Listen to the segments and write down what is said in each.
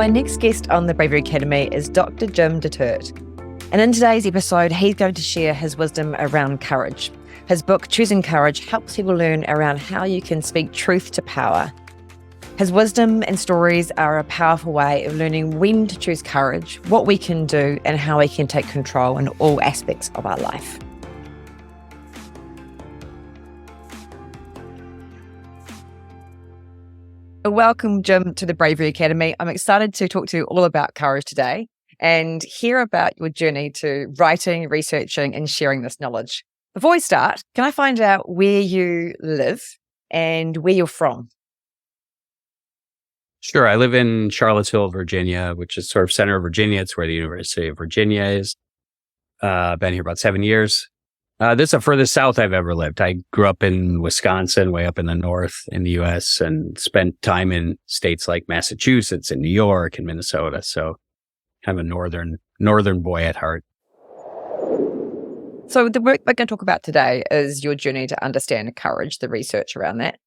My next guest on the Bravery Academy is Dr. Jim Detert. And in today's episode, he's going to share his wisdom around courage. His book, Choosing Courage, helps people learn around how you can speak truth to power. His wisdom and stories are a powerful way of learning when to choose courage, what we can do, and how we can take control in all aspects of our life. Welcome, Jim, to the Bravery Academy. I'm excited to talk to you all about courage today and hear about your journey to writing, researching, and sharing this knowledge. Before we start, can I find out where you live and where you're from? Sure. I live in Charlottesville, Virginia, which is sort of center of Virginia. It's where the University of Virginia is. Been here about 7 years. This is the furthest south I've ever lived. I grew up in Wisconsin, way up in the north in the U.S., and spent time in states like Massachusetts and New York and Minnesota. So kind of a northern boy at heart. So the work we're going to talk about today is your journey to understand courage, the research around that.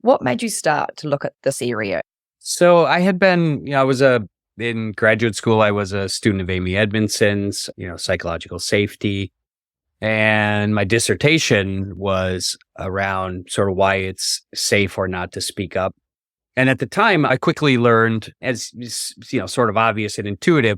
What made you start to look at this area? So I had been, in graduate school, I was a student of Amy Edmondson's, psychological safety. And my dissertation was around sort of why it's safe or not to speak up. And at the time, I quickly learned, as sort of obvious and intuitive,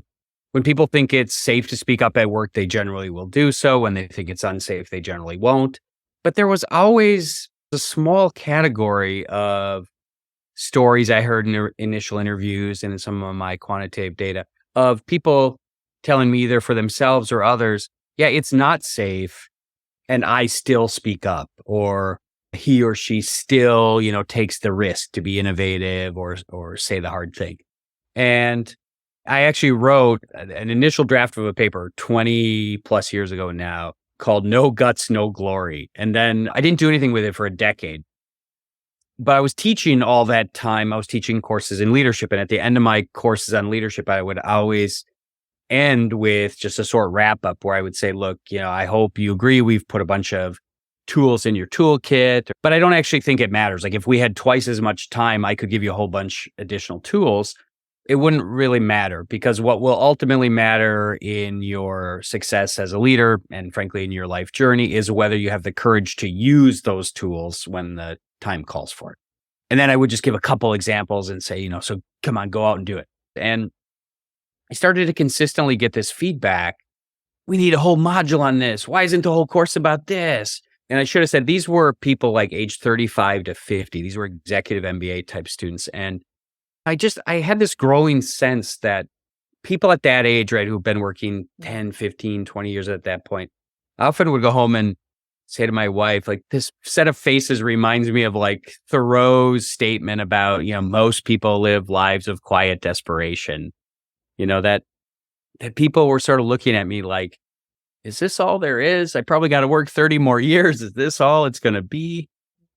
when people think it's safe to speak up at work, they generally will do so. When they think it's unsafe, they generally won't. But there was always a small category of stories I heard in initial interviews and in some of my quantitative data of people telling me either for themselves or others, yeah, it's not safe, and I still speak up, or he or she still, takes the risk to be innovative or say the hard thing. And I actually wrote an initial draft of a paper 20 plus years ago now called No Guts, No Glory. And then I didn't do anything with it for a decade. But I was teaching all that time. I was teaching courses in leadership. And at the end of my courses on leadership, I would always end with just a short wrap up where I would say, look, I hope you agree we've put a bunch of tools in your toolkit, but I don't actually think it matters. Like if we had twice as much time, I could give you a whole bunch additional tools. It wouldn't really matter, because what will ultimately matter in your success as a leader and frankly in your life journey is whether you have the courage to use those tools when the time calls for it. And then I would just give a couple examples and say, so come on, go out and do it. And I started to consistently get this feedback. We need a whole module on this. Why isn't the whole course about this? And I should have said, these were people like age 35 to 50. These were executive MBA type students. And I had this growing sense that people at that age, right, who've been working 10, 15, 20 years at that point, I often would go home and say to my wife, like, this set of faces reminds me of like Thoreau's statement about, most people live lives of quiet desperation. That people were sort of looking at me like, is this all there is? I probably got to work 30 more years. Is this all it's going to be?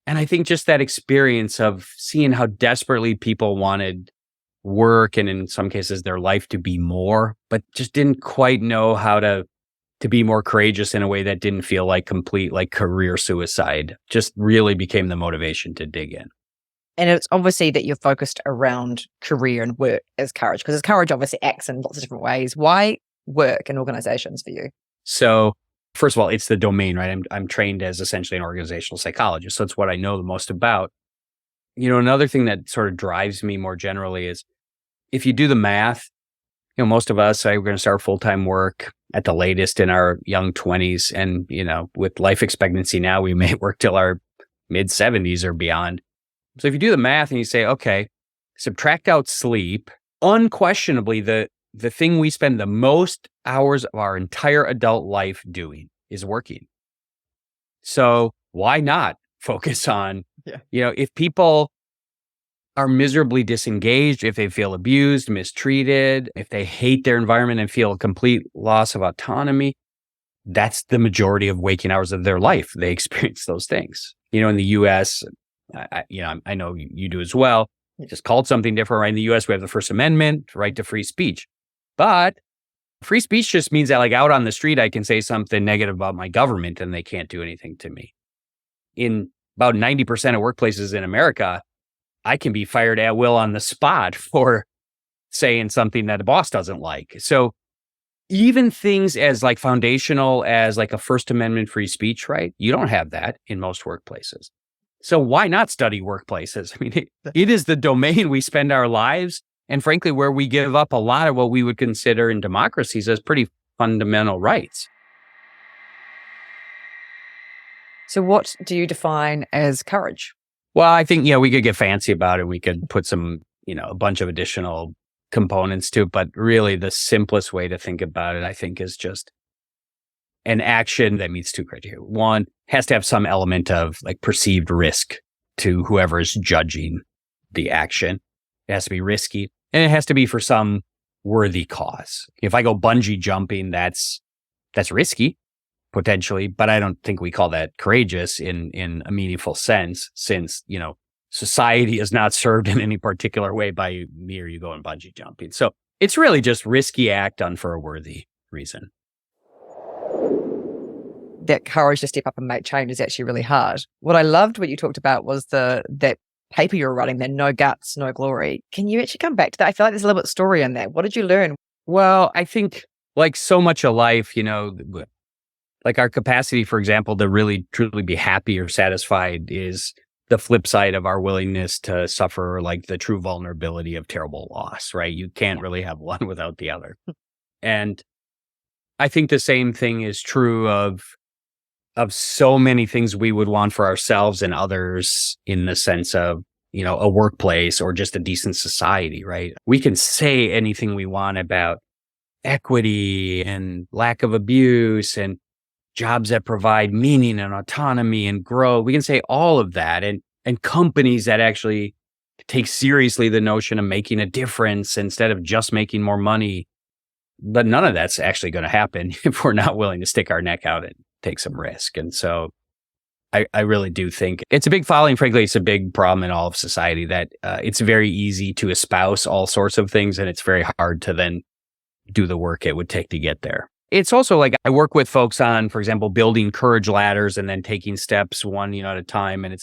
And I think just that experience of seeing how desperately people wanted work and in some cases their life to be more, but just didn't quite know how to be more courageous in a way that didn't feel like complete like career suicide, just really became the motivation to dig in. And it's obviously that you're focused around career and work as courage, because courage obviously acts in lots of different ways. Why work in organizations for you? So first of all, it's the domain, right? I'm trained as essentially an organizational psychologist. So it's what I know the most about. Another thing that sort of drives me more generally is if you do the math, most of us are going to start full-time work at the latest in our young 20s. And, with life expectancy now, we may work till our mid 70s or beyond. So if you do the math and you say, okay, subtract out sleep, unquestionably, the thing we spend the most hours of our entire adult life doing is working. So why not focus on, if people are miserably disengaged, if they feel abused, mistreated, if they hate their environment and feel a complete loss of autonomy, that's the majority of waking hours of their life. They experience those things. In the U.S., I know you do as well. Just called something different, right? In the U.S., we have the First Amendment, right to free speech. But free speech just means that, like, out on the street, I can say something negative about my government and they can't do anything to me. In about 90% of workplaces in America, I can be fired at will on the spot for saying something that a boss doesn't like. So even things as like foundational as like a First Amendment free speech right, you don't have that in most workplaces. So why not study workplaces? I mean, it is the domain we spend our lives, and frankly, where we give up a lot of what we would consider in democracies as pretty fundamental rights. So what do you define as courage? Well, I think, we could get fancy about it. We could put some, a bunch of additional components to it, but really the simplest way to think about it, I think, is just an action that meets two criteria. One, has to have some element of like perceived risk to whoever is judging the action. It has to be risky, and it has to be for some worthy cause. If I go bungee jumping, that's risky, potentially, but I don't think we call that courageous in a meaningful sense, since, society is not served in any particular way by me or you going bungee jumping. So it's really just risky act done for a worthy reason. That courage to step up and make change is actually really hard. What I loved what you talked about was that paper you were writing, that no guts, no glory. Can you actually come back to that? I feel like there's a little bit of story in there. What did you learn? Well, I think like so much of life, like our capacity, for example, to really truly be happy or satisfied is the flip side of our willingness to suffer like the true vulnerability of terrible loss, right? You can't really have one without the other. And I think the same thing is true of so many things we would want for ourselves and others, in the sense of, a workplace or just a decent society, right? We can say anything we want about equity and lack of abuse and jobs that provide meaning and autonomy and growth. We can say all of that, and companies that actually take seriously the notion of making a difference instead of just making more money. But none of that's actually going to happen if we're not willing to stick our neck out and take some risk. And so I really do think it's a big following. Frankly, it's a big problem in all of society that it's very easy to espouse all sorts of things, and it's very hard to then do the work it would take to get there. It's also like I work with folks on, for example, building courage ladders and then taking steps one, at a time. And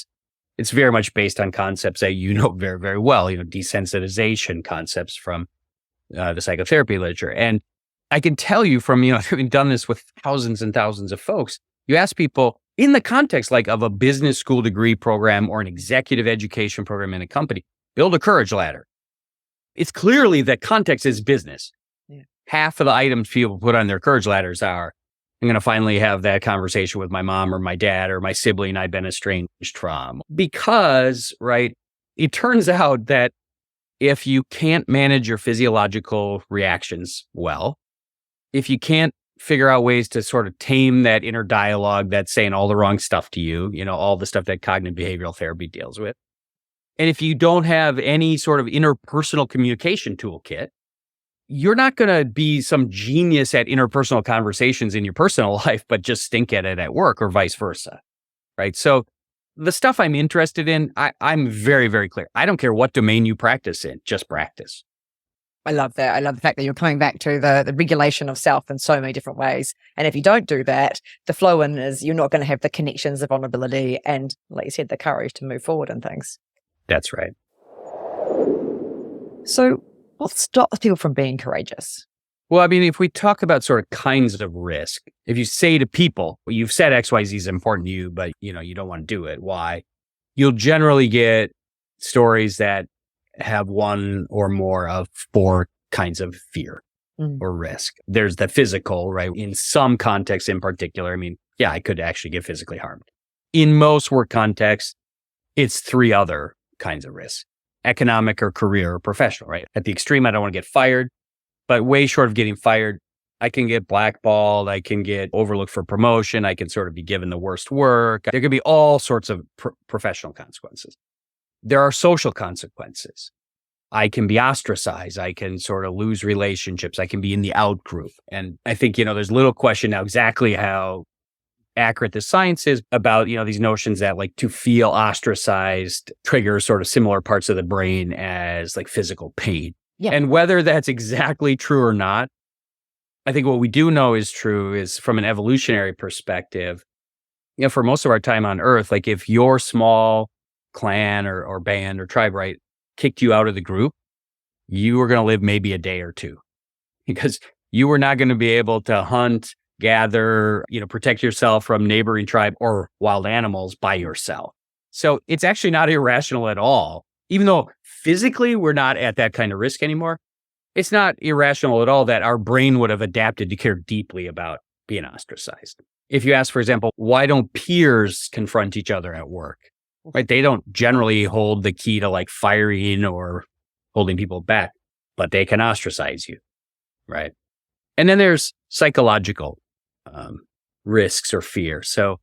it's very much based on concepts that very, very well, desensitization concepts from the psychotherapy literature. And I can tell you from, having done this with thousands and thousands of folks, you ask people in the context like of a business school degree program or an executive education program in a company, build a courage ladder. It's clearly that context is business. Yeah. Half of the items people put on their courage ladders are, I'm going to finally have that conversation with my mom or my dad or my sibling I've been estranged from. Because, right, it turns out that if you can't manage your physiological reactions well, if you can't figure out ways to sort of tame that inner dialogue that's saying all the wrong stuff to you, all the stuff that cognitive behavioral therapy deals with, and if you don't have any sort of interpersonal communication toolkit, you're not going to be some genius at interpersonal conversations in your personal life, but just stink at it at work, or vice versa, right? So the stuff I'm interested in, I'm very, very clear. I don't care what domain you practice in, just practice. I love that. I love the fact that you're coming back to the regulation of self in so many different ways. And if you don't do that, the flow in is you're not going to have the connections, the vulnerability, and like you said, the courage to move forward and things. That's right. So what stops people from being courageous? Well, I mean, if we talk about sort of kinds of risk, if you say to people, well, you've said XYZ is important to you, but you don't want to do it. Why? You'll generally get stories that have one or more of four kinds of fear or risk. There's the physical, right? In some contexts in particular, I mean, yeah, I could actually get physically harmed. In most work contexts, it's three other kinds of risks: economic or career or professional, right? At the extreme, I don't want to get fired, but way short of getting fired, I can get blackballed, I can get overlooked for promotion, I can sort of be given the worst work. There could be all sorts of professional consequences. There are social consequences. I can be ostracized. I can sort of lose relationships. I can be in the out group. And I think, there's little question now exactly how accurate the science is about, these notions that like to feel ostracized triggers sort of similar parts of the brain as like physical pain. Yeah. And whether that's exactly true or not, I think what we do know is true is from an evolutionary perspective, for most of our time on Earth, like if your small clan or band or tribe, right, kicked you out of the group, you were going to live maybe a day or two because you were not going to be able to hunt, gather, protect yourself from neighboring tribe or wild animals by yourself. So it's actually not irrational at all. Even though physically we're not at that kind of risk anymore, it's not irrational at all that our brain would have adapted to care deeply about being ostracized. If you ask, for example, why don't peers confront each other at work? Right? They don't generally hold the key to like firing or holding people back, but they can ostracize you, right? And then there's psychological risks or fear. So,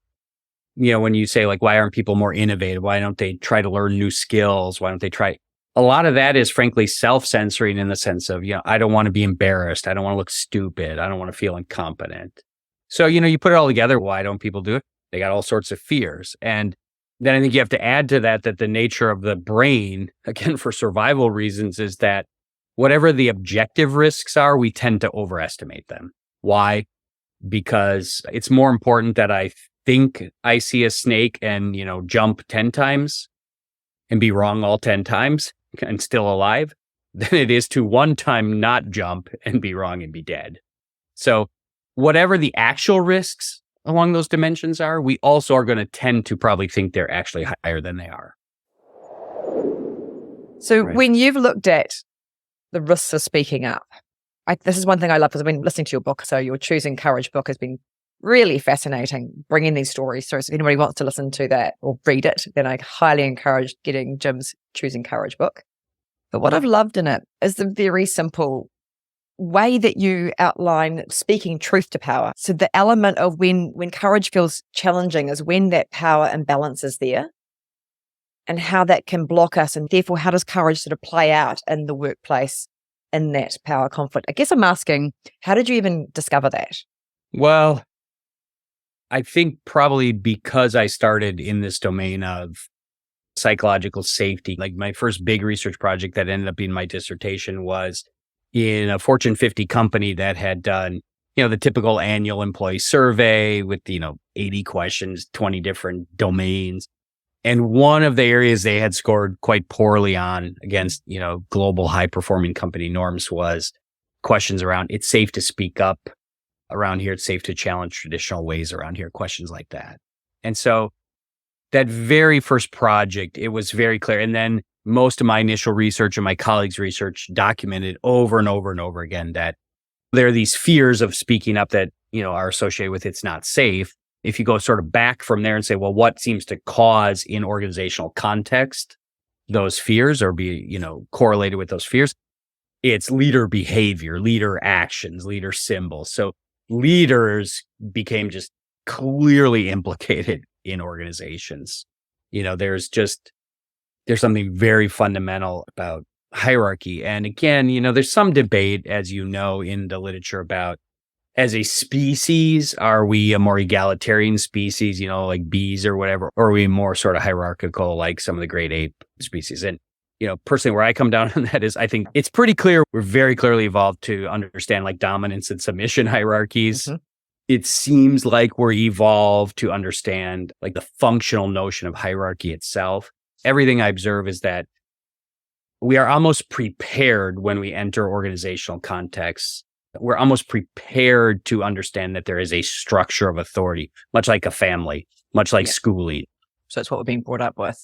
when you say like, why aren't people more innovative? Why don't they try to learn new skills? Why don't they try? A lot of that is frankly self-censoring in the sense of, I don't want to be embarrassed. I don't want to look stupid. I don't want to feel incompetent. So, you put it all together. Why don't people do it? They got all sorts of fears. And then I think you have to add to that the nature of the brain, again, for survival reasons, is that whatever the objective risks are, we tend to overestimate them. Why? Because it's more important that I think I see a snake and, jump 10 times and be wrong all 10 times and still alive than it is to one time not jump and be wrong and be dead. So whatever the actual risks along those dimensions are, we also are going to tend to probably think they're actually higher than they are. So when you've looked at the risks of speaking up, this is one thing I love because I've been listening to your book. So your Choosing Courage book has been really fascinating, bringing these stories through. So if anybody wants to listen to that or read it, then I highly encourage getting Jim's Choosing Courage book. But what I've loved in it is the very simple way that you outline speaking truth to power. So the element of when courage feels challenging is when that power imbalance is there and how that can block us. And therefore, how does courage sort of play out in the workplace in that power conflict? I guess I'm asking, how did you even discover that? Well, I think probably because I started in this domain of psychological safety. Like my first big research project that ended up being my dissertation was in a Fortune 50 company that had done, the typical annual employee survey with, 80 questions, 20 different domains. And one of the areas they had scored quite poorly on against, global high performing company norms was questions around, it's safe to speak up around here. It's safe to challenge traditional ways around here, questions like that. And so that very first project, it was very clear. And then most of my initial research and my colleagues' research documented over and over and over again that there are these fears of speaking up that, are associated with it's not safe. If you go sort of back from there and say, well, what seems to cause in organizational context those fears or be, correlated with those fears? It's leader behavior, leader actions, leader symbols. So leaders became just clearly implicated in organizations. There's something very fundamental about hierarchy. And again, there's some debate, as in the literature about as a species, are we a more egalitarian species, like bees or whatever, or are we more sort of hierarchical like some of the great ape species? And, personally, where I come down on that is I think it's pretty clear we're very clearly evolved to understand like dominance and submission hierarchies. Mm-hmm. It seems like we're evolved to understand like the functional notion of hierarchy itself. Everything I observe is that we are almost prepared when we enter organizational contexts. We're almost prepared to understand that there is a structure of authority, much like a family, much like schooling. So that's what we're being brought up with.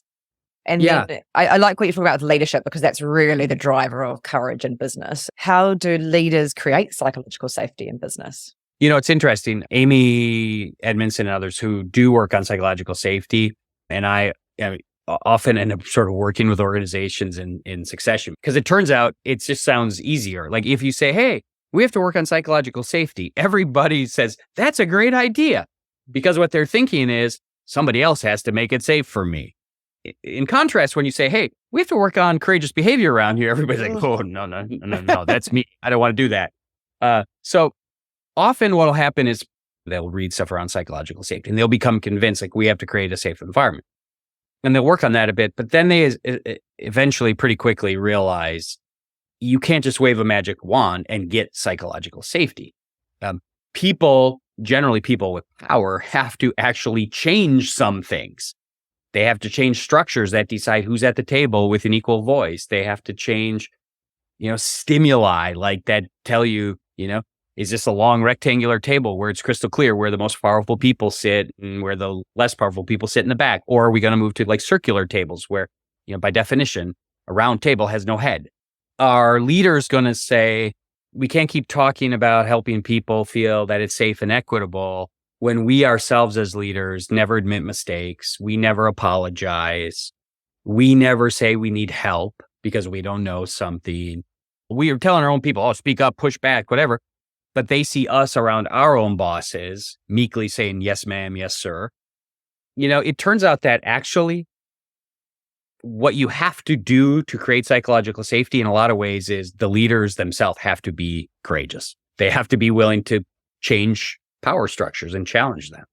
And then I like what you talk about with leadership because that's really the driver of courage in business. How do leaders create psychological safety in business? It's interesting. Amy Edmondson and others who do work on psychological safety, and I often end up sort of working with organizations in succession because it turns out it just sounds easier. Like if you say, hey, we have to work on psychological safety, everybody says, that's a great idea. Because what they're thinking is somebody else has to make it safe for me. In contrast, when you say, hey, we have to work on courageous behavior around here, everybody's like, oh, no, that's me. I don't want to do that. So often what will happen is they'll read stuff around psychological safety and they'll become convinced like we have to create a safe environment. And they'll work on that a bit, but then they eventually pretty quickly realize you can't just wave a magic wand and get psychological safety. Generally people with power have to actually change some things. They have to change structures that decide who's at the table with an equal voice. They have to change, stimuli like that tell you, is this a long rectangular table where it's crystal clear where the most powerful people sit and where the less powerful people sit in the back? Or are we going to move to like circular tables where, by definition, a round table has no head? Are leaders going to say, we can't keep talking about helping people feel that it's safe and equitable when we ourselves as leaders never admit mistakes, we never apologize, we never say we need help because we don't know something. We are telling our own people, speak up, push back, whatever. But they see us around our own bosses meekly saying, yes, ma'am, yes, sir. It turns out that actually what you have to do to create psychological safety in a lot of ways is the leaders themselves have to be courageous. They have to be willing to change power structures and challenge them.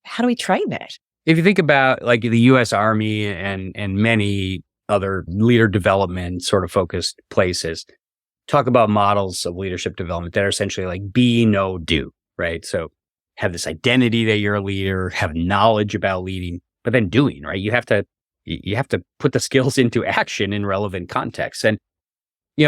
How do we train that? If you think about like the U.S. Army and many other leader development sort of focused places, talk about models of leadership development that are essentially like be, know, do, right? So have this identity that you're a leader, have knowledge about leading, but then doing, right? You have to put the skills into action in relevant contexts. And,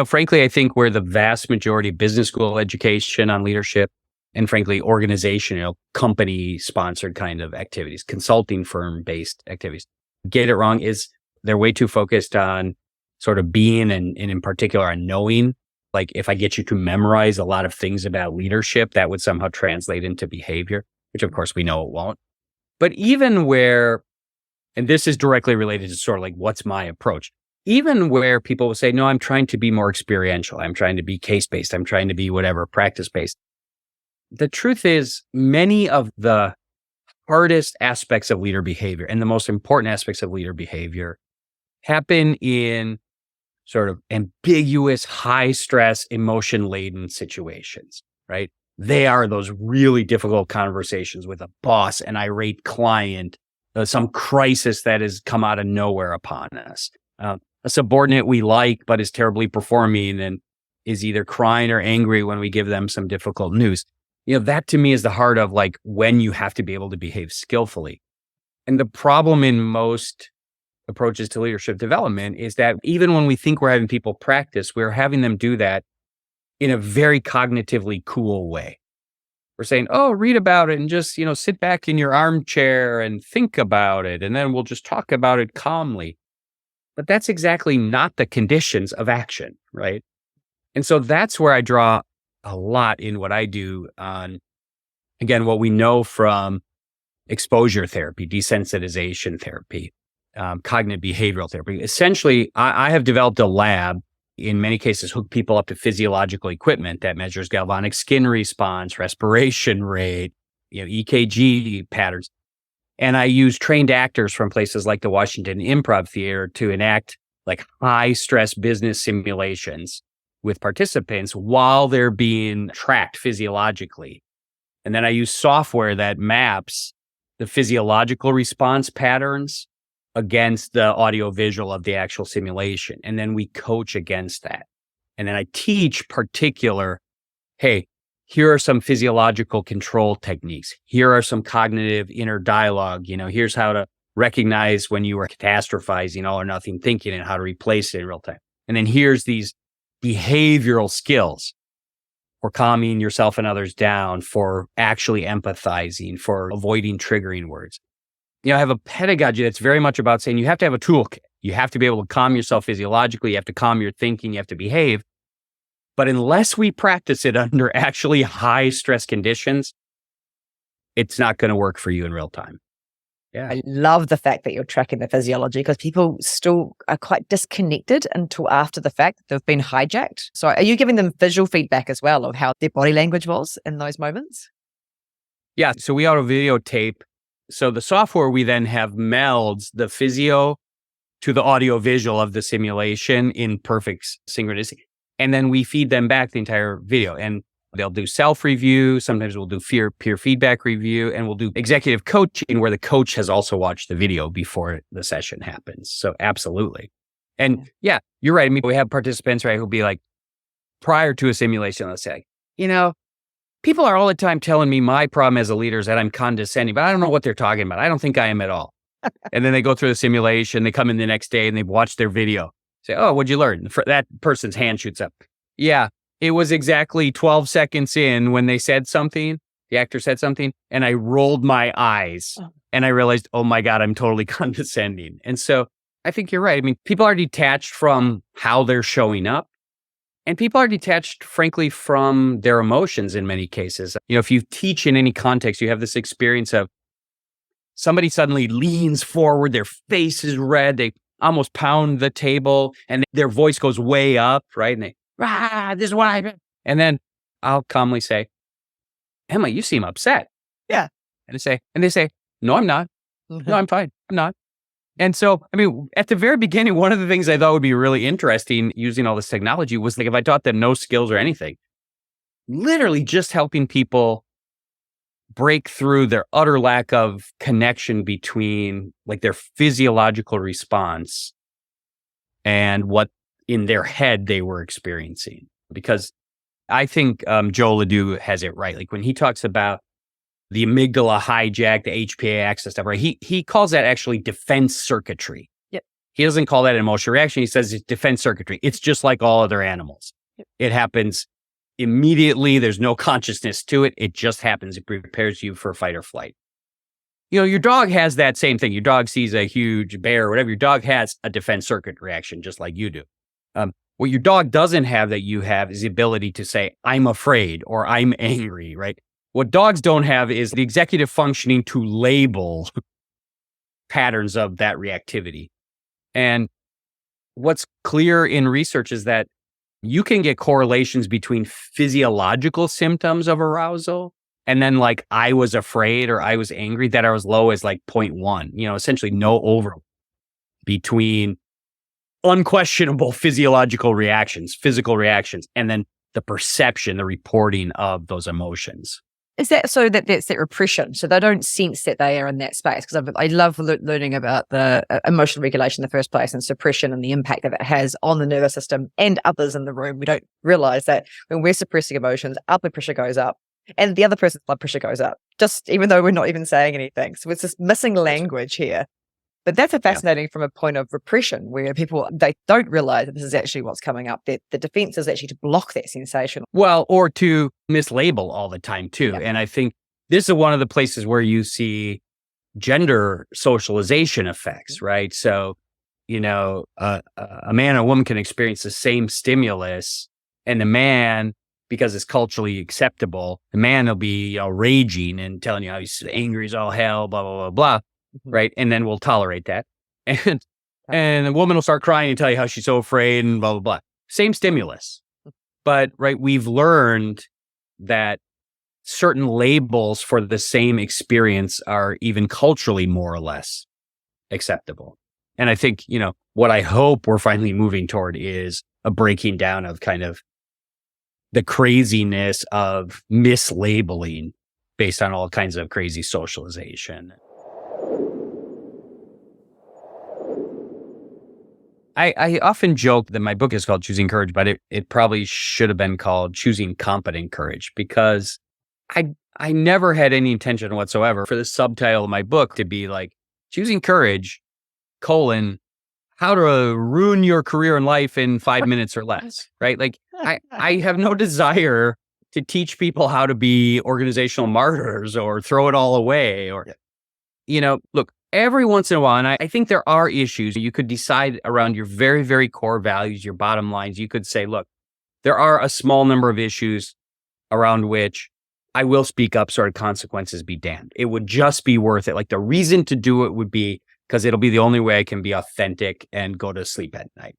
frankly, I think where the vast majority of business school education on leadership and frankly, organization, company sponsored kind of activities, consulting firm based activities, get it wrong is they're way too focused on sort of being and in particular on knowing. Like if I get you to memorize a lot of things about leadership, that would somehow translate into behavior, which of course we know it won't. But even where, and this is directly related to sort of like, what's my approach? Even where people will say, no, I'm trying to be more experiential. I'm trying to be case-based. I'm trying to be whatever, practice-based. The truth is many of the hardest aspects of leader behavior and the most important aspects of leader behavior happen in sort of ambiguous, high stress, emotion laden situations, right? They are those really difficult conversations with a boss, an irate client, some crisis that has come out of nowhere upon us, a subordinate we like, but is terribly performing and is either crying or angry when we give them some difficult news. That to me is the heart of like when you have to be able to behave skillfully. And the problem in most approaches to leadership development is that even when we think we're having people practice, we're having them do that in a very cognitively cool way. We're saying, read about it and just, sit back in your armchair and think about it. And then we'll just talk about it calmly. But that's exactly not the conditions of action, right? And so that's where I draw a lot in what I do on, again, what we know from exposure therapy, desensitization therapy, cognitive behavioral therapy. Essentially, I have developed a lab, in many cases, hook people up to physiological equipment that measures galvanic skin response, respiration rate, EKG patterns. And I use trained actors from places like the Washington Improv Theater to enact like high stress business simulations with participants while they're being tracked physiologically. And then I use software that maps the physiological response patterns against the audio visual of the actual simulation. And then we coach against that. And then I teach particular, hey, here are some physiological control techniques. Here are some cognitive inner dialogue. Here's how to recognize when you are catastrophizing all or nothing thinking and how to replace it in real time. And then here's these behavioral skills for calming yourself and others down, for actually empathizing, for avoiding triggering words. I have a pedagogy that's very much about saying you have to have a toolkit. You have to be able to calm yourself physiologically. You have to calm your thinking. You have to behave. But unless we practice it under actually high stress conditions, it's not going to work for you in real time. Yeah. I love the fact that you're tracking the physiology because people still are quite disconnected until after the fact that they've been hijacked. So are you giving them visual feedback as well of how their body language was in those moments? Yeah. So we auto videotape. So the software we then have melds the physio to the audio visual of the simulation in perfect synchronicity. And then we feed them back the entire video and they'll do self-review. Sometimes we'll do peer feedback review and we'll do executive coaching where the coach has also watched the video before the session happens. So absolutely. And yeah, you're right. I mean, we have participants, right, who'll be like, prior to a simulation, let's say, people are all the time telling me my problem as a leader is that I'm condescending, but I don't know what they're talking about. I don't think I am at all. And then they go through the simulation, they come in the next day and they've watched their video. Say, what'd you learn? That person's hand shoots up. Yeah. It was exactly 12 seconds in when they said something, the actor said something, and I rolled my eyes and I realized, oh my God, I'm totally condescending. And so I think you're right. I mean, people are detached from how they're showing up, and people are detached, frankly, from their emotions in many cases. If you teach in any context, you have this experience of somebody suddenly leans forward, their face is red, they almost pound the table, and their voice goes way up, right? And they, this is why. And then I'll calmly say, Emma, you seem upset. Yeah. And they say, no, I'm not. No, I'm fine. I'm not. And so, I mean, at the very beginning, one of the things I thought would be really interesting using all this technology was like if I taught them no skills or anything, literally just helping people break through their utter lack of connection between like their physiological response and what in their head they were experiencing. Because I think Joe Ledoux has it right. Like when he talks about the amygdala hijack, the HPA axis stuff, right? He calls that actually defense circuitry. Yep. He doesn't call that an emotional reaction. He says it's defense circuitry. It's just like all other animals. Yep. It happens immediately. There's no consciousness to it. It just happens. It prepares you for fight or flight. Your dog has that same thing. Your dog sees a huge bear or whatever. Your dog has a defense circuit reaction, just like you do. What your dog doesn't have that you have is the ability to say, I'm afraid or I'm angry, right? What dogs don't have is the executive functioning to label patterns of that reactivity. And what's clear in research is that you can get correlations between physiological symptoms of arousal and then like I was afraid or I was angry that are as low as like 0.1, essentially no overlap between unquestionable physical reactions, and then the perception, the reporting of those emotions. Is that so that that's that repression? So they don't sense that they are in that space? Because I love learning about the emotional regulation in the first place and suppression and the impact that it has on the nervous system and others in the room. We don't realize that when we're suppressing emotions, our blood pressure goes up and the other person's blood pressure goes up, just even though we're not even saying anything. So it's this missing language here. But that's fascinating from a point of repression where people, they don't realize that this is actually what's coming up, that the defense is actually to block that sensation. Well, or to mislabel all the time too. Yep. And I think this is one of the places where you see gender socialization effects, right? So, a man and a woman can experience the same stimulus, and the man, because it's culturally acceptable, the man will be raging and telling you how he's angry as all hell, blah, blah, blah, blah. Right. And then we'll tolerate that. And the woman will start crying and tell you how she's so afraid and blah, blah, blah. Same stimulus. But right, we've learned that certain labels for the same experience are even culturally more or less acceptable. And I think, what I hope we're finally moving toward is a breaking down of kind of the craziness of mislabeling based on all kinds of crazy socialization. I often joke that my book is called Choosing Courage, but it probably should have been called Choosing Competent Courage, because I never had any intention whatsoever for the subtitle of my book to be like Choosing Courage, how to ruin your career and life in 5 minutes or less, right? Like I have no desire to teach people how to be organizational martyrs or throw it all away or, look, every once in a while, and I think there are issues, you could decide around your very, very core values, your bottom lines. You could say, look, there are a small number of issues around which I will speak up, sort of consequences be damned. It would just be worth it. Like the reason to do it would be because it'll be the only way I can be authentic and go to sleep at night.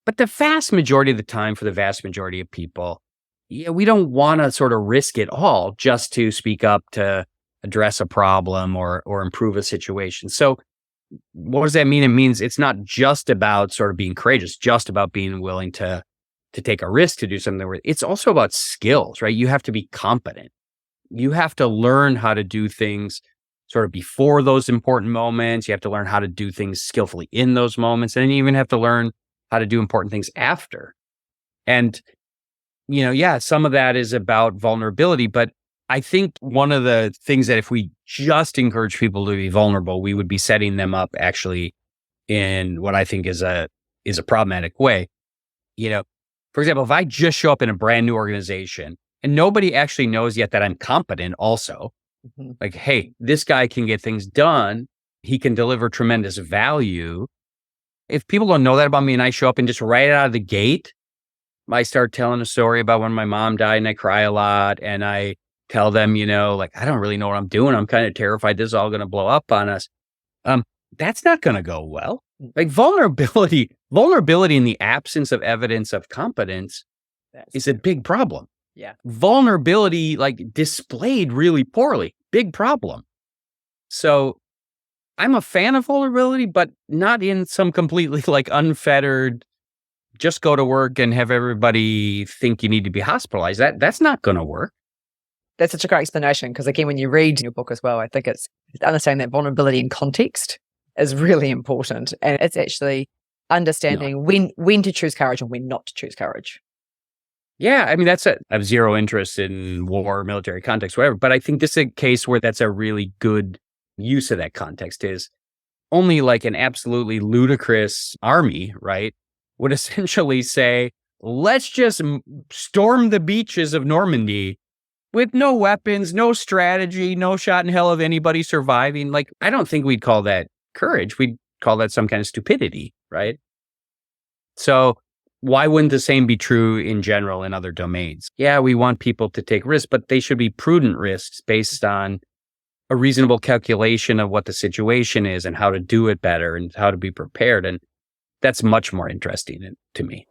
But the vast majority of the time, for the vast majority of people, we don't want to sort of risk it all just to speak up to address a problem or improve a situation. So what does that mean? It means it's not just about sort of being courageous, just about being willing to take a risk to do something. It's also about skills, right? You have to be competent. You have to learn how to do things sort of before those important moments. You have to learn how to do things skillfully in those moments. And you even have to learn how to do important things after. And, some of that is about vulnerability, but I think one of the things that if we just encourage people to be vulnerable, we would be setting them up actually in what I think is a problematic way. For example, if I just show up in a brand new organization and nobody actually knows yet that I'm competent also, like, hey, this guy can get things done. He can deliver tremendous value. If people don't know that about me and I show up and just right out of the gate, I start telling a story about when my mom died and I cry a lot and I tell them, like, I don't really know what I'm doing. I'm kind of terrified this is all going to blow up on us. That's not going to go well. Like vulnerability in the absence of evidence of competence is a big problem. Yeah. Vulnerability, like displayed really poorly, big problem. So I'm a fan of vulnerability, but not in some completely like unfettered, just go to work and have everybody think you need to be hospitalized. That's not going to work. That's such a great explanation because, again, when you read your book as well, I think it's understanding that vulnerability in context is really important. And it's actually understanding when to choose courage and when not to choose courage. Yeah, I mean, I have zero interest in war, military context, whatever. But I think this is a case where that's a really good use of that context is only like an absolutely ludicrous army, right, would essentially say, let's just storm the beaches of Normandy with no weapons, no strategy, no shot in hell of anybody surviving. Like, I don't think we'd call that courage. We'd call that some kind of stupidity, right? So why wouldn't the same be true in general in other domains? Yeah, we want people to take risks, but they should be prudent risks based on a reasonable calculation of what the situation is and how to do it better and how to be prepared. And that's much more interesting to me.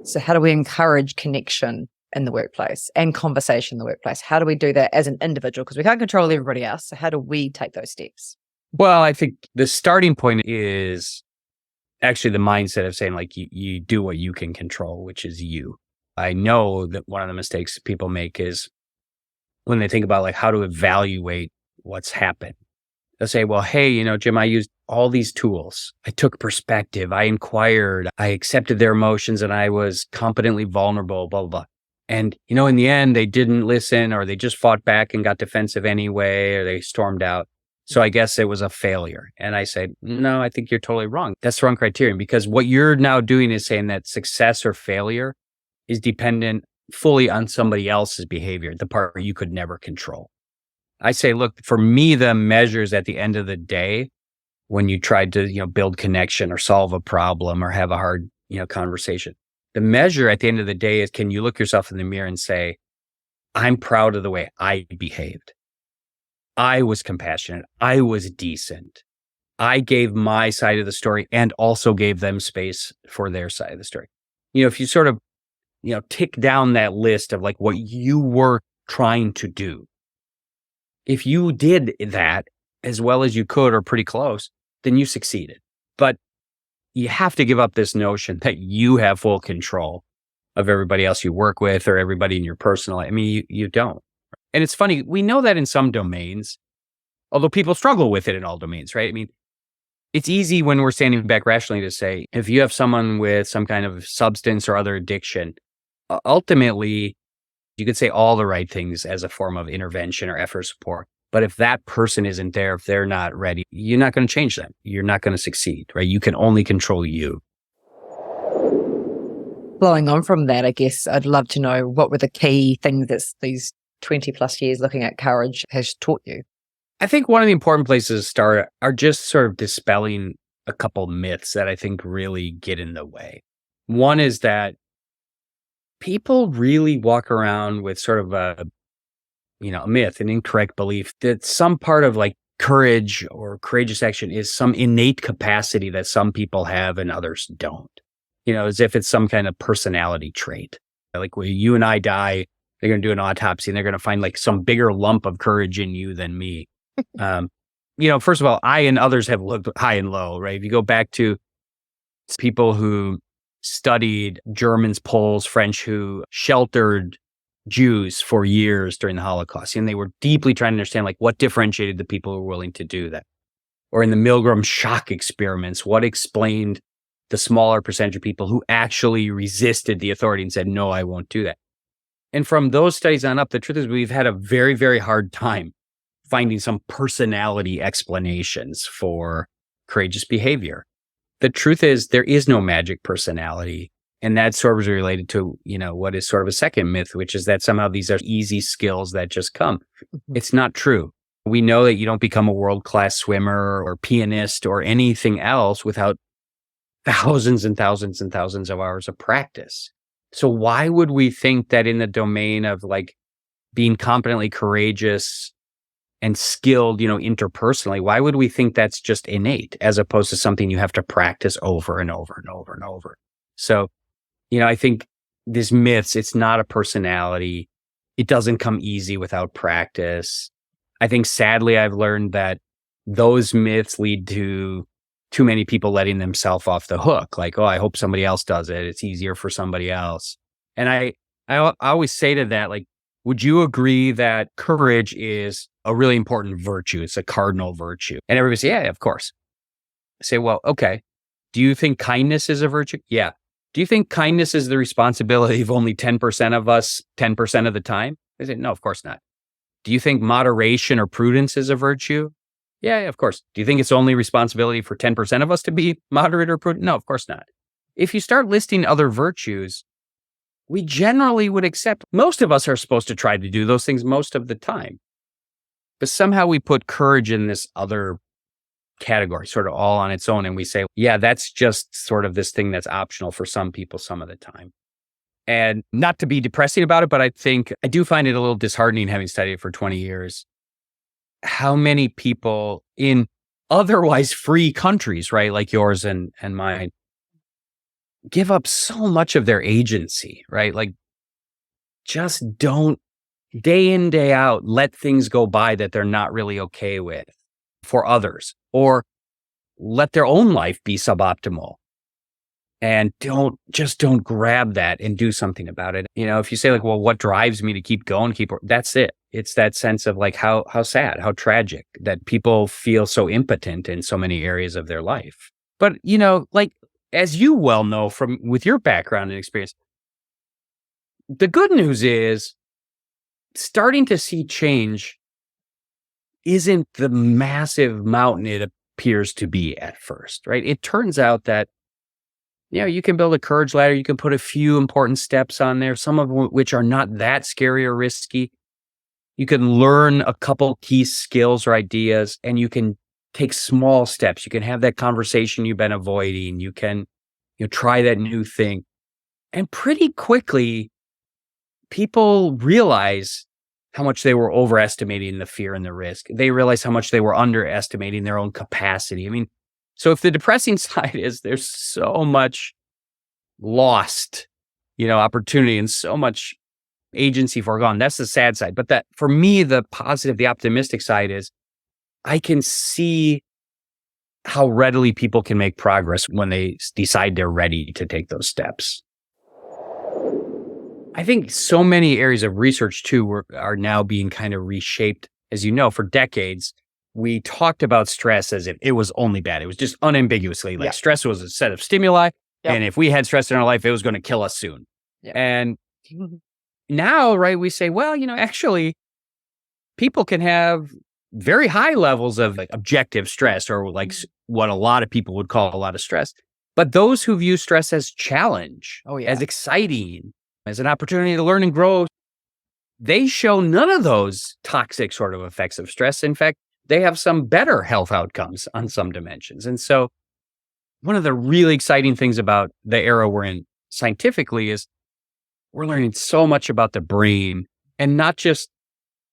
So how do we encourage connection in the workplace and conversation in the workplace? How do we do that as an individual? Because we can't control everybody else. So how do we take those steps? Well, I think the starting point is actually the mindset of saying, like, you do what you can control, which is you. I know that one of the mistakes people make is when they think about like how to evaluate what's happened. They'll say, well, hey, Jim, I used all these tools. I took perspective. I inquired. I accepted their emotions and I was competently vulnerable, blah, blah, blah. And, in the end, they didn't listen or they just fought back and got defensive anyway, or they stormed out. So I guess it was a failure. And I said, no, I think you're totally wrong. That's the wrong criterion because what you're now doing is saying that success or failure is dependent fully on somebody else's behavior, the part you could never control. I say, look, for me, the measures at the end of the day, when you tried to, build connection or solve a problem or have a hard, conversation, the measure at the end of the day is, can you look yourself in the mirror and say, I'm proud of the way I behaved. I was compassionate. I was decent. I gave my side of the story and also gave them space for their side of the story. If you sort of, tick down that list of like what you were trying to do, if you did that as well as you could or pretty close, then you succeeded. But you have to give up this notion that you have full control of everybody else you work with or everybody in your personal life. I mean, you don't. And it's funny, we know that in some domains, although people struggle with it in all domains, right? I mean, it's easy when we're standing back rationally to say, if you have someone with some kind of substance or other addiction, ultimately, you could say all the right things as a form of intervention or effort support. But if that person isn't there, if they're not ready, you're not going to change them. You're not going to succeed, right? You can only control you. Flowing on from that, I guess I'd love to know what were the key things that these 20 plus years looking at courage has taught you? I think one of the important places to start are just sort of dispelling a couple myths that I think really get in the way. One is that people really walk around with sort of a myth, an incorrect belief that some part of like courage or courageous action is some innate capacity that some people have and others don't. As if it's some kind of personality trait. Like when you and I die, they're going to do an autopsy and they're going to find like some bigger lump of courage in you than me. First of all, I and others have looked high and low, right? If you go back to people who studied Germans, Poles, French, who sheltered Jews for years during the Holocaust, and they were deeply trying to understand like what differentiated the people who were willing to do that. Or in the Milgram shock experiments, what explained the smaller percentage of people who actually resisted the authority and said, no, I won't do that. And from those studies on up, the truth is we've had a very, very hard time finding some personality explanations for courageous behavior. The truth is there is no magic personality. And that sort of is related to, what is sort of a second myth, which is that somehow these are easy skills that just come. It's not true. We know that you don't become a world-class swimmer or pianist or anything else without thousands and thousands and thousands of hours of practice. So why would we think that in the domain of like being competently courageous and skilled, interpersonally, why would we think that's just innate as opposed to something you have to practice over and over and over and over? So, I think these myths, it's not a personality. It doesn't come easy without practice. I think sadly, I've learned that those myths lead to too many people letting themselves off the hook. Like, oh, I hope somebody else does it. It's easier for somebody else. And I always say to that, like, would you agree that courage is a really important virtue? It's a cardinal virtue. And everybody say, yeah, of course. I say, well, okay. Do you think kindness is a virtue? Yeah. Do you think kindness is the responsibility of only 10% of us 10% of the time? I say, no, of course not. Do you think moderation or prudence is a virtue? Yeah, of course. Do you think it's only responsibility for 10% of us to be moderate or prudent? No, of course not. If you start listing other virtues, we generally would accept most of us are supposed to try to do those things most of the time. But somehow we put courage in this other category, sort of all on its own. And we say, yeah, that's just sort of this thing that's optional for some people some of the time. And not to be depressing about it, but I think I do find it a little disheartening, having studied it for 20 years, how many people in otherwise free countries, right, like yours and mine, give up so much of their agency, right? Like, just don't, day in, day out, let things go by that they're not really okay with for others, or let their own life be suboptimal. And don't grab that and do something about it. If you say like, well, what drives me to keep going, that's it. It's that sense of like how sad, how tragic that people feel so impotent in so many areas of their life. But, like, as you well know with your background and experience, the good news is starting to see change isn't the massive mountain it appears to be at first, right? It turns out that, you can build a courage ladder. You can put a few important steps on there, some of which are not that scary or risky. You can learn a couple key skills or ideas, and you can take small steps. You can have that conversation you've been avoiding. You can try that new thing. And pretty quickly, people realize how much they were overestimating the fear and the risk. They realize how much they were underestimating their own capacity. I mean, so if the depressing side is there's so much lost, opportunity and so much agency foregone, that's the sad side. But that for me, the positive, the optimistic side is I can see how readily people can make progress when they decide they're ready to take those steps. I think so many areas of research too are now being kind of reshaped. As you know, for decades, we talked about stress as if it was only bad. It was just unambiguously like stress was a set of stimuli. Yep. And if we had stress in our life, it was going to kill us soon. Yep. And now, right, we say, well, actually, people can have very high levels of like objective stress, or like what a lot of people would call a lot of stress. But those who view stress as challenge, as exciting, as an opportunity to learn and grow, they show none of those toxic sort of effects of stress. In fact, they have some better health outcomes on some dimensions. And so one of the really exciting things about the era we're in scientifically is we're learning so much about the brain, and not just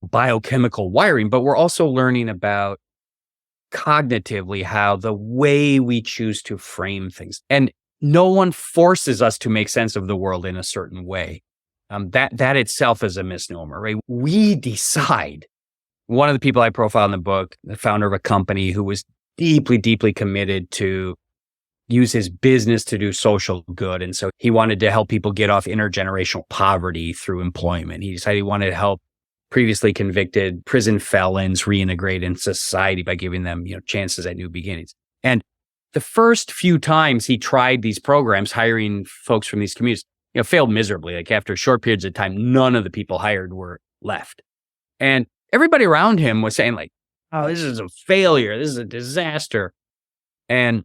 biochemical wiring, but we're also learning about cognitively how the way we choose to frame things. And no one forces us to make sense of the world in a certain way. That itself is a misnomer, right? We decide. One of the people I profile in the book, the founder of a company who was deeply, deeply committed to use his business to do social good. And so he wanted to help people get off intergenerational poverty through employment. He decided he wanted to help previously convicted prison felons reintegrate in society by giving them, chances at new beginnings. And the first few times he tried these programs, hiring folks from these communities, failed miserably. Like after short periods of time, none of the people hired were left. And everybody around him was saying like, oh, this is a failure. This is a disaster. And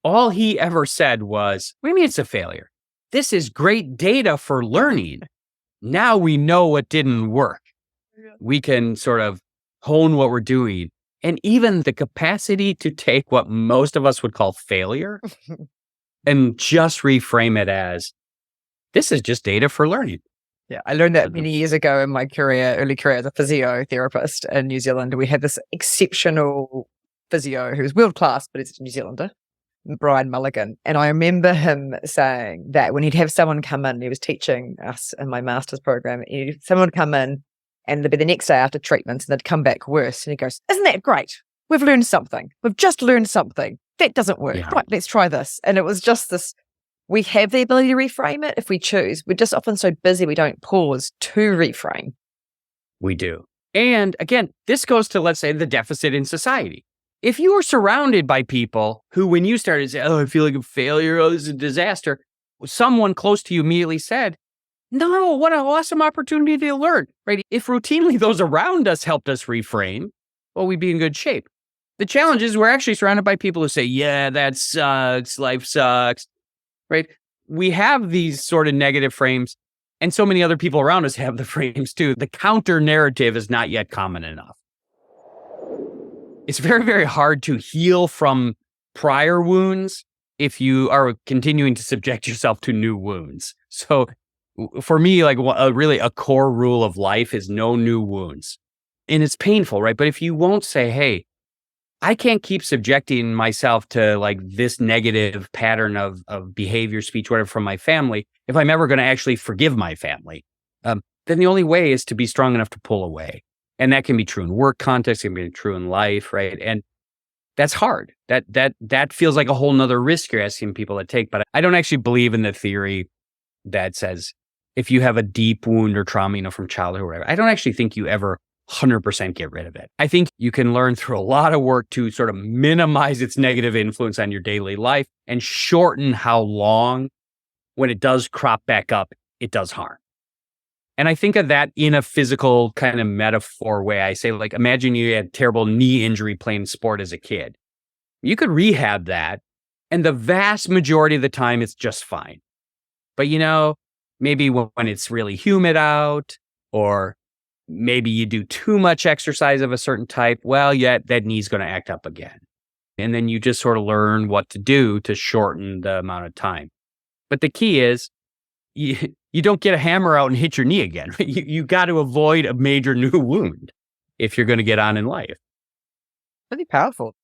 all he ever said was, what do you mean it's a failure? this is great data for learning. Now we know what didn't work. We can sort of hone what we're doing. And even the capacity to take what most of us would call failure and just reframe it as, this is just data for learning. Yeah, I learned that many years ago in my early career as a physiotherapist in New Zealand. We had this exceptional physio who was world class, but he's a New Zealander, Brian Mulligan. And I remember him saying that when he'd have someone come in, he was teaching us in my master's program, someone would come in and they'd be the next day after treatment and they'd come back worse. And he goes, isn't that great? We've learned something. We've just learned something. That doesn't work. Yeah. Right, let's try this. And it was just this, we have the ability to reframe it if we choose. We're just often so busy we don't pause to reframe. We do. And again, this goes to, let's say, the deficit in society. If you were surrounded by people who, when you started to say, oh, I feel like a failure, oh, this is a disaster, someone close to you immediately said, no, what an awesome opportunity to learn, right? If routinely those around us helped us reframe, well, we'd be in good shape. The challenge is we're actually surrounded by people who say, yeah, that sucks, life sucks, right? We have these sort of negative frames, and so many other people around us have the frames too. The counter narrative is not yet common enough. It's very, very hard to heal from prior wounds if you are continuing to subject yourself to new wounds. So for me, like really a core rule of life is no new wounds. And it's painful, right? But if you won't say, hey, I can't keep subjecting myself to like this negative pattern of behavior, speech, whatever from my family, if I'm ever going to actually forgive my family, then the only way is to be strong enough to pull away. And that can be true in work context, it can be true in life, right? And that's hard. That feels like a whole nother risk you're asking people to take. But I don't actually believe in the theory that says if you have a deep wound or trauma, from childhood or whatever, I don't actually think you ever 100% get rid of it. I think you can learn through a lot of work to sort of minimize its negative influence on your daily life and shorten how long, when it does crop back up, it does harm. And I think of that in a physical kind of metaphor way. I say, like, imagine you had terrible knee injury playing sport as a kid. You could rehab that, and the vast majority of the time, it's just fine. But, maybe when it's really humid out, or maybe you do too much exercise of a certain type, well, yeah, that knee's going to act up again. And then you just sort of learn what to do to shorten the amount of time. But the key is, you don't get a hammer out and hit your knee again. You got to avoid a major new wound if you're going to get on in life. Really powerful.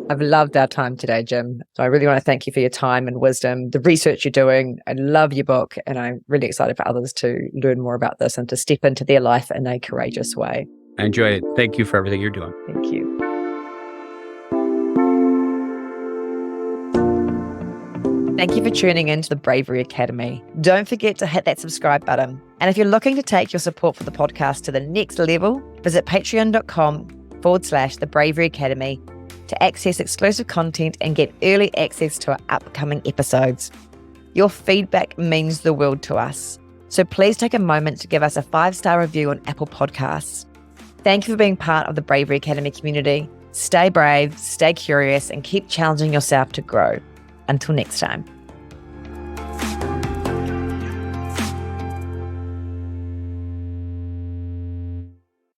I've loved our time today, Jim. So I really want to thank you for your time and wisdom, the research you're doing. I love your book, and I'm really excited for others to learn more about this and to step into their life in a courageous way. I enjoy it. Thank you for everything you're doing. Thank you. Thank you for tuning in to the Bravery Academy. Don't forget to hit that subscribe button. And if you're looking to take your support for the podcast to the next level, visit patreon.com/the Bravery Academy to access exclusive content and get early access to our upcoming episodes. Your feedback means the world to us. So please take a moment to give us a 5-star review on Apple Podcasts. Thank you for being part of the Bravery Academy community. Stay brave, stay curious, and keep challenging yourself to grow. Until next time.